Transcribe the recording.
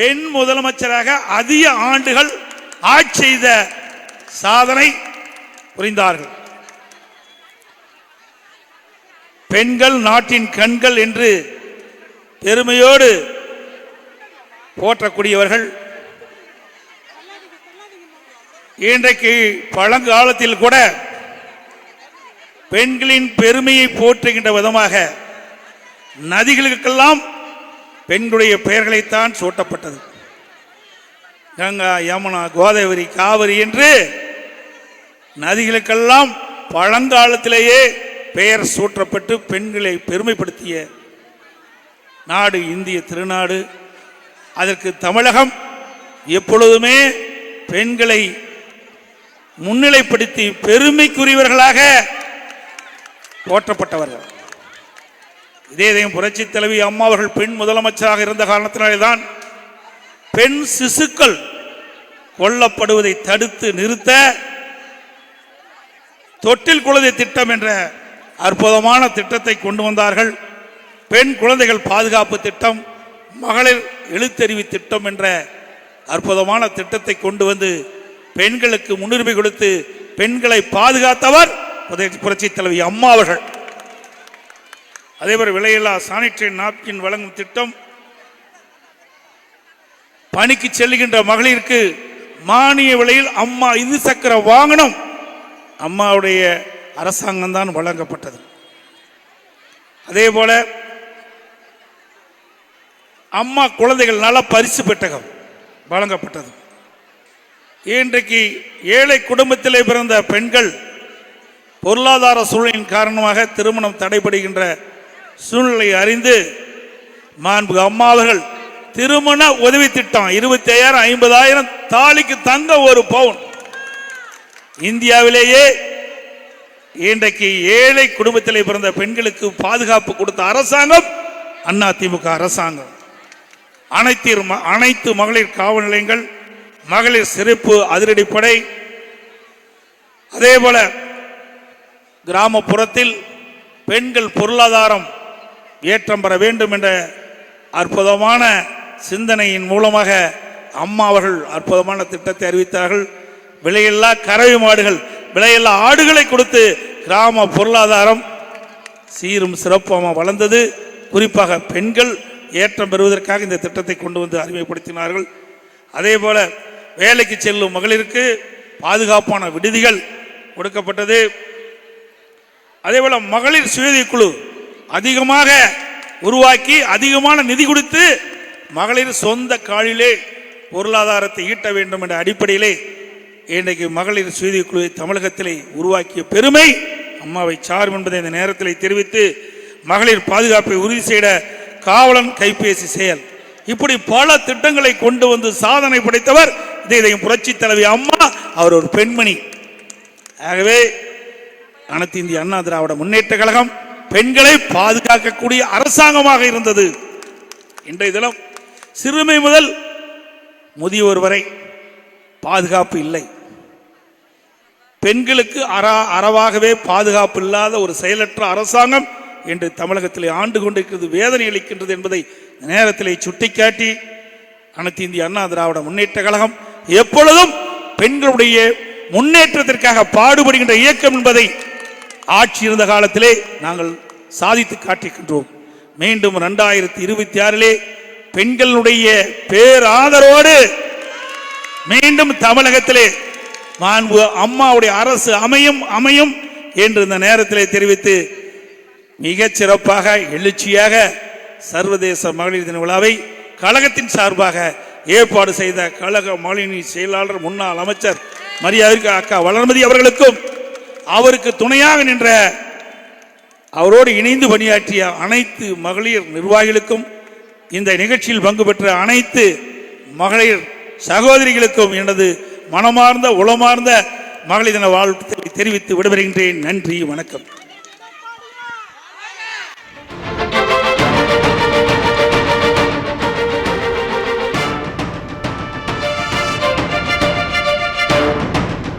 பெண் முதலமைச்சராக அதிக ஆண்டுகள் ஆட்சி செய்த சாதனை புரிந்தார்கள். பெண்கள் நாட்டின் கண்கள் என்று பெருமையோடு போற்றக்கூடியவர்கள். இன்றைக்கு பழங்காலத்தில் கூட பெண்களின் பெருமையை போற்றுகின்ற விதமாக நதிகளுக்கெல்லாம் பெண்களுடைய பெயர்களைத்தான் சூட்டப்பட்டது. கங்கா, யமுனா, கோதாவரி, காவிரி என்று நதிகளுக்கெல்லாம் பழங்காலத்திலேயே பெயர் சூட்டப்பட்டு பெண்களை பெருமைப்படுத்திய நாடு இந்திய திருநாடு. அதற்கு தமிழகம் எப்பொழுதுமே பெண்களை முன்னிலைப்படுத்தி பெருமைக்குரியவர்களாக போற்றப்பட்டவர்கள். இதேதையும் புரட்சி தலைவி அம்மா அவர்கள் பெண் முதலமைச்சராக இருந்த காரணத்தினால்தான் பெண் சிசுக்கள் கொல்லப்படுவதை தடுத்து நிறுத்த தொட்டில் குழந்தை திட்டம் என்ற அற்புதமான திட்டத்தை கொண்டு வந்தார்கள். பெண் குழந்தைகள் பாதுகாப்பு திட்டம், மகளிர் எழுத்தறிவு திட்டம் என்ற அற்புதமான திட்டத்தை கொண்டு வந்து பெண்களுக்கு முன்னுரிமை கொடுத்து பெண்களை பாதுகாத்தவர் புரட்சி தலைவி அம்மா அவர்கள். அதேபோல் விலையில்லா சானிட்டரி நாப்கின் வழங்கும் திட்டம், பணிக்கு செல்லுகின்ற மகளிருக்கு மானிய விலையில் அம்மா இருசக்கர வாகனம் அம்மாவுடைய அரசாங்கம் தான் வழங்கப்பட்டது. அதே போல அம்மா குழந்தைகள் நல பரிசு பெட்டகம் வழங்கப்பட்டது. இன்றைக்கு ஏழை குடும்பத்திலே பிறந்த பெண்கள் பொருளாதார சூழலின் காரணமாக திருமணம் தடைபடுகின்ற சூழ்நிலை அறிந்து மாண்புமிகு அம்மா அவர்கள் திருமண உதவி திட்டம் 25,000 50,000 தாலிக்கு தங்க ஒரு பவுன். இந்தியாவிலேயே இன்றைக்கு ஏழை குடும்பத்திலே பிறந்த பெண்களுக்கு பாதுகாப்பு கொடுத்த அரசாங்கம் அதிமுக அரசாங்கம். அனைத்து மகளிர் காவல் நிலையங்கள், மகளிர் சிறப்பு அதிரடிப்படை, அதே போல கிராமப்புறத்தில் பெண்கள் பொருளாதாரம் ஏற்றம் பெற வேண்டும் என்ற அற்புதமான சிந்தனையின் மூலமாக அம்மா அவர்கள் அற்புதமான திட்டத்தை அறிவித்தார்கள். விலையில்லா கறவை மாடுகள், விலையில்லா ஆடுகளை கொடுத்து கிராம பொருளாதாரம் சீரும் சிறப்பாக வளர்ந்தது. குறிப்பாக பெண்கள் ஏற்றம் பெறுவதற்காக இந்த திட்டத்தை கொண்டு வந்து அறிமுகப்படுத்தினார்கள். அதே போல வேலைக்கு செல்லும் மகளிருக்கு பாதுகாப்பான விடுதிகள் கொடுக்கப்பட்டது. அதே போல மகளிர் சுய குழு அதிகமாக உருவாக்கி அதிகமான நிதி கொடுத்து மகளிர் சொந்த காலிலே பொருளாதாரத்தை ஈட்ட வேண்டும் என்ற அடிப்படையிலே இன்றைக்கு மகளிர் சுய குழுவை தமிழகத்திலே உருவாக்கிய பெருமை அம்மாவை சாரும் என்பதை இந்த நேரத்தில் தெரிவித்து, மகளிர் பாதுகாப்பை உறுதி செய்த காவலன் கைபேசி செயல், இப்படி பல திட்டங்களை கொண்டு வந்து சாதனை படைத்தவர் இதையும் புரட்சி தலைவி அம்மா. அவர் ஒரு பெண்மணி. ஆகவே அனைத்து இந்திய அண்ணா திராவிட முன்னேற்ற கழகம் பெண்களை பாதுகாக்கக்கூடிய அரசாங்கமாக இருந்தது. இன்றைய தினம் சிறுமை முதல் முதியோர் வரை பாதுகாப்பு இல்லை. பெண்களுக்கு அறவாகவே பாதுகாப்பு இல்லாத ஒரு செயலற்ற அரசாங்கம் என்று தமிழகத்திலே ஆண்டு கொண்டிருக்கிறது, வேதனை அளிக்கின்றது என்பதை நேரத்திலே சுட்டிக்காட்டி அனைத்து இந்திய அண்ணா திராவிட முன்னேற்ற கழகம் எப்பொழுதும் பெண்களுடைய முன்னேற்றத்திற்காக பாடுபடுகின்ற இயக்கம் என்பதை ஆட்சி இருந்த காலத்திலே நாங்கள் சாதித்து காட்டிக்கின்றோம். மீண்டும் 2026 பெண்களுடைய பேராதரவோடு மீண்டும் தமிழகத்திலே மாண்பு அம்மாவுடைய அரசு அமையும் என்று இந்த நேரத்திலே தெரிவித்து, மிகச் சிறப்பாக எழுச்சியாக சர்வதேச மகளிர் தின விழாவை கழகத்தின் சார்பாக ஏற்பாடு செய்த கழக மகளிர் செயலாளர் முன்னாள் அமைச்சர் மரியாதைக்கு அக்கா வளர்மதி அவர்களுக்கும், அவருக்கு துணையாக நின்ற அவரோடு இணைந்து பணியாற்றிய அனைத்து மகளிர் நிர்வாகிகளுக்கும், இந்த நிகழ்ச்சியில் பங்கு பெற்ற அனைத்து மகளிர் சகோதரிகளுக்கும் எனது மனமார்ந்த உளமார்ந்த மகளிர் தின வாழ்த்தை தெரிவித்து விடைபெறுகின்றேன். நன்றி, வணக்கம்.